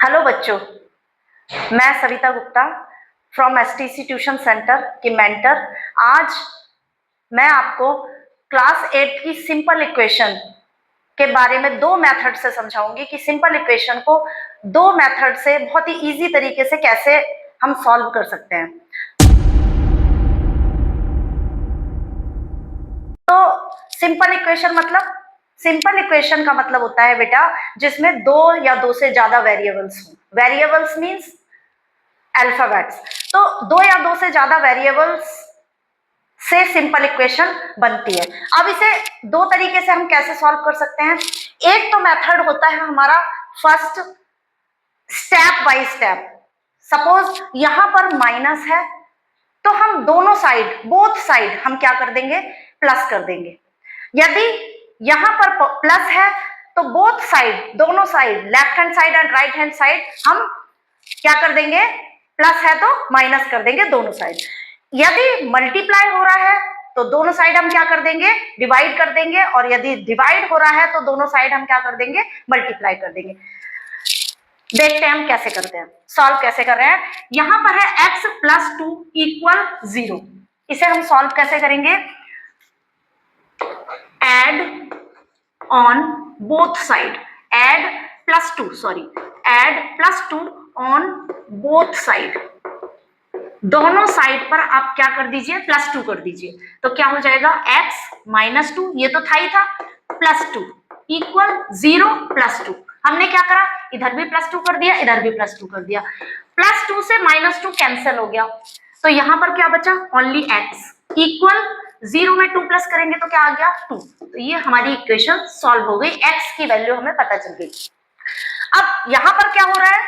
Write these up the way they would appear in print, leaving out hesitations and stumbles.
Hello बच्चों, मैं Savita Gupta from STC tuition centre की मेंटर। आज मैं आपको क्लास 8 की सिंपल इक्वेशन के बारे में दो मेथड से समझाऊंगी कि सिंपल इक्वेशन को दो मेथड से बहुत ही इजी तरीके से कैसे हम सॉल्व कर सकते हैं। तो सिंपल इक्वेशन का मतलब होता है बेटा जिसमें दो या दो से ज्यादा वेरिएबल्स हों। Variables means alphabets. तो दो या दो से ज्यादा वेरिएबल्स से सिंपल इक्वेशन बनती है। अब इसे दो तरीके से हम कैसे सॉल्व कर सकते हैं। एक तो मेथड होता है हमारा first step by step. Suppose यहां पर माइनस है तो हम दोनों साइड बोथ साइड हम क्या कर देंगे, प्लस कर देंगे। यदि यहां पर प्लस है तो बोथ साइड दोनों side left hand side and right hand side हम क्या कर देंगे, प्लस है तो माइनस कर देंगे दोनों साइड। यदि मल्टीप्लाई हो रहा है तो दोनों साइड हम क्या कर देंगे, डिवाइड कर देंगे। और यदि डिवाइड हो रहा है तो दोनों साइड हम क्या कर देंगे, मल्टीप्लाई कर देंगे। देखते हैं हम कैसे करते हैं, सॉल्व कैसे कर रहे हैं। यहां पर है x प्लस 2 इक्वल 0। इसे हम सॉल्व कैसे करेंगे, add on both side, add plus two on both side. दोनों साइड पर आप क्या कर दीजिए, प्लस 2 कर दीजिए। तो क्या हो जाएगा, x माइनस 2, ये तो था ही था, प्लस 2 इक्वल 0 प्लस 2। हमने क्या करा, इधर भी प्लस 2 कर दिया, इधर भी प्लस 2 कर दिया। प्लस 2 से माइनस 2 कैंसिल हो गया, तो यहां पर क्या बचा, ओनली x इक्वल 0 में 2 प्लस करेंगे तो क्या आ गया, 2। तो ये हमारी इक्वेशन सॉल्व हो गई, x की वैल्यू हमें पता चल गई। अब यहां पर क्या हो रहा है,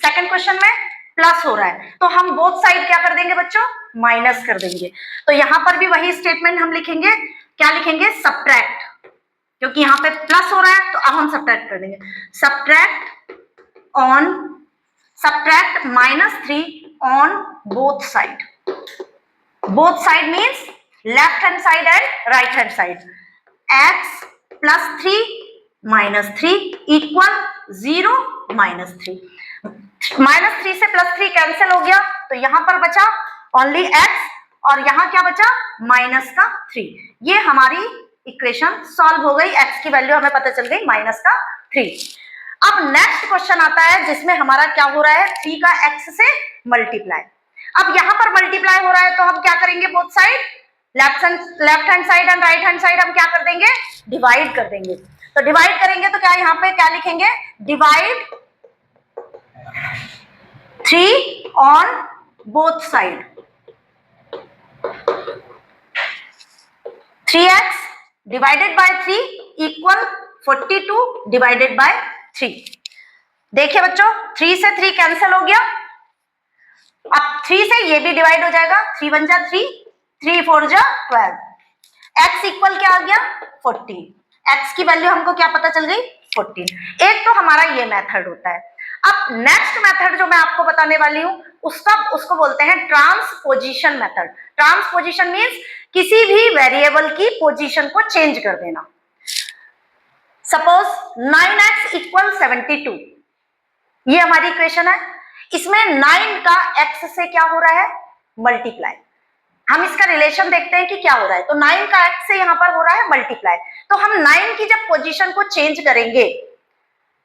सेकंड क्वेश्चन में प्लस हो रहा है तो हम बोथ साइड क्या कर देंगे बच्चों, माइनस कर देंगे। तो यहां पर भी वही स्टेटमेंट हम लिखेंगे, क्या लिखेंगे, सब्ट्रैक्ट। क्योंकि यहां पे प्लस हो रहा है तो अब हम सब्ट्रैक्ट कर देंगे। Subtract -3 on both side. Both side means left hand side and right hand side. x plus 3 minus 3 equal 0 minus 3। Minus 3 से प्लस 3 कैंसिल हो गया तो यहां पर बचा ओनली x और यहां क्या बचा, माइनस का 3। ये हमारी इक्वेशन सॉल्व हो गई, x की वैल्यू हमें पता चल गई माइनस का 3। अब नेक्स्ट क्वेश्चन आता है जिसमें हमारा क्या हो रहा है, 3 का x से मल्टीप्लाई। अब यहां पर मल्टीप्लाई हो रहा है तो हम क्या करेंगे, both side left hand side and right hand side हम क्या कर देंगे, डिवाइड कर देंगे। तो डिवाइड करेंगे तो क्या यहां पे क्या लिखेंगे, divide 3 on both side. 3x divided by 3 equal 42 divided by 3। देखिए बच्चों, 3 से 3 कैंसिल हो गया, अब 3 से ये भी डिवाइड हो जाएगा, 3 1 जा 3, 3 4 जा 12। x इक्वल क्या आ गया, 14। x की वैल्यू हमको क्या पता चल गई, 14। एक तो हमारा ये मेथड होता है। अब नेक्स्ट मेथड जो मैं आपको बताने वाली हूं उसको बोलते हैं ट्रांसपोजिशन मेथड। ट्रांसपोजिशन मींस किसी भी वेरिएबल की पोजीशन को चेंज कर देना। सपोज 9x इक्वल 72, ये हमारी इक्वेशन है। इसमें 9 का x से क्या हो रहा है, मल्टीप्लाई। हम इसका रिलेशन देखते हैं कि क्या हो रहा है। तो 9 का x से यहां पर हो रहा है मल्टीप्लाई, तो हम 9 की जब पोजीशन को चेंज करेंगे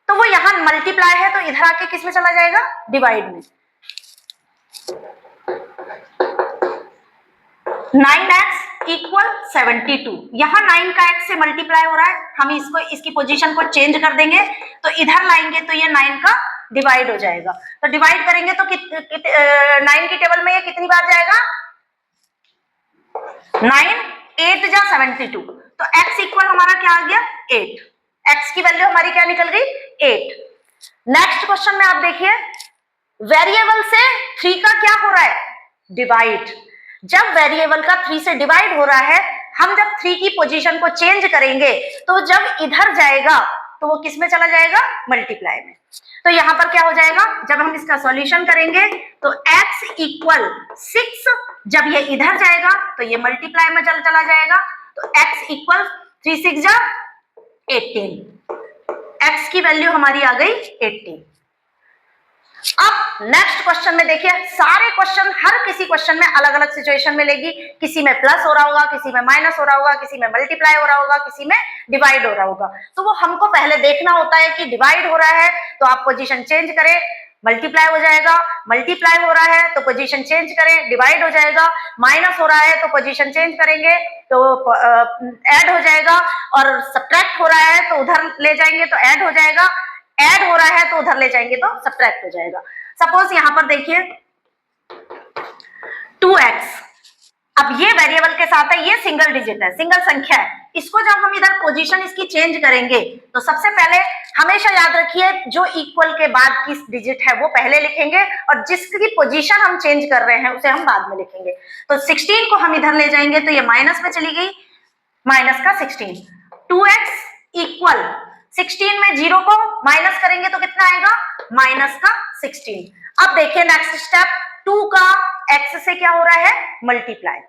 तो वो यहां मल्टीप्लाई है तो इधर आके किस में चला जाएगा, डिवाइड में। 9x इक्वल 72, यहां 9 का x से मल्टीप्लाई हो रहा है, हम इसकी पोजीशन को चेंज कर देंगे तो इधर लाएंगे तो ये 9 का डिवाइड हो जाएगा। तो डिवाइड करेंगे तो 9 की टेबल में ये कितनी बार जाएगा, 9 8 जा 72। तो x इक्वल हमारा क्या आ गया, 8। x की वैल्यू हमारी क्या निकल गई, 8। नेक्स्ट क्वेश्चन में आप देखिए, वेरिएबल से 3 का क्या हो रहा है, डिवाइड। जब वेरिएबल का 3 से डिवाइड हो रहा है, हम जब 3 की पोजीशन को चेंज करेंगे तो जब इधर जाएगा तो वो किस में चला जाएगा, मल्टीप्लाई में। तो यहां पर क्या हो जाएगा, जब हम इसका सॉल्यूशन करेंगे तो x इक्वल 6, जब ये इधर जाएगा तो ये मल्टीप्लाई में चला जाएगा। तो x इक्वल 3 6 जा 18, x की वैल्यू हमारी आ गई 18। अब नेक्स्ट क्वेश्चन में देखिए, सारे क्वेश्चन हर किसी क्वेश्चन में अलग अलग सिचुएशन में लेगी, किसी में प्लस हो रहा होगा, किसी में माइनस हो रहा होगा, किसी में मल्टीप्लाई हो रहा होगा, किसी में डिवाइड हो रहा होगा। तो वो हमको पहले देखना होता है कि डिवाइड हो रहा है तो आप पोजीशन चेंज करें, मल्टीप्लाई हो जाएगा, मल्टीप्लाई हो रहा है तो पोजीशन चेंज करें, डिवाइड हो जाएगा, माइनस हो रहा है तो पोजीशन चेंज करेंगे तो ऐड हो जाएगा, और सब्ट्रैक्ट हो रहा है तो उधर ले जाएंगे तो ऐड हो जाएगा, ऐड हो रहा है तो उधर ले जाएंगे तो सब्ट्रैक्ट हो जाएगा। सपोज यहां पर देखिए 2x, अब ये वेरिएबल के साथ है, ये सिंगल डिजिट है, सिंगल संख्या है, इसको जब हम इधर पोजीशन इसकी चेंज करेंगे तो सबसे पहले हमेशा याद रखिए जो इक्वल के बाद की डिजिट है वो पहले लिखेंगे और जिसकी पोजीशन हम चेंज कर रहे हैं उसे हम बाद में लिखेंगे। तो 16 को हम इधर ले जाएंगे तो ये माइनस में चली गई, माइनस का 16, 2x इक्वल 16 में 0 को माइनस करेंगे तो कितना आएगा, माइनस का 16। अब देखिए नेक्स्ट स्टेप, 2 का x से क्या हो रहा है, मल्टीप्लाई।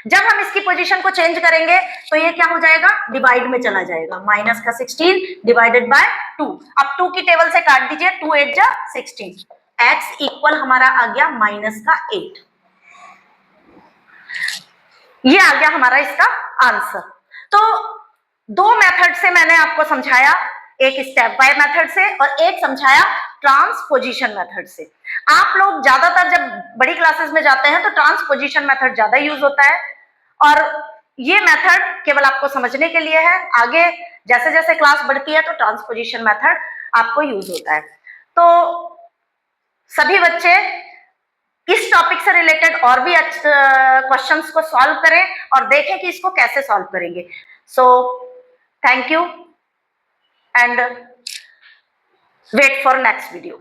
जब हम इसकी पोजीशन को चेंज करेंगे तो ये क्या हो जाएगा, डिवाइड में चला जाएगा, माइनस का 16 डिवाइडेड बाय 2। अब 2 की टेबल से काट दीजिए, 2 8 जा 16, x इक्वल हमारा आ गया माइनस का 8। ये आ गया हमारा इसका आंसर। तो दो मेथड से मैंने आपको समझाया, एक स्टेप बाय मेथड से और एक समझाया ट्रांसपोजिशन मेथड से। आप लोग ज्यादातर जब बड़ी क्लासेस में जाते हैं तो ट्रांसपोजिशन मेथड ज्यादा यूज होता है और ये मेथड केवल आपको समझने के लिए है, आगे जैसे जैसे क्लास बढ़ती है तो ट्रांसपोजिशन मेथड आपको यूज होता है। तो सभी बच्चे इस टॉपिक से रिलेटेड और भी क्वेश्चंस को सॉल्व करें और देखें कि इसको कैसे सॉल्व करेंगे। So thank you and wait for next video.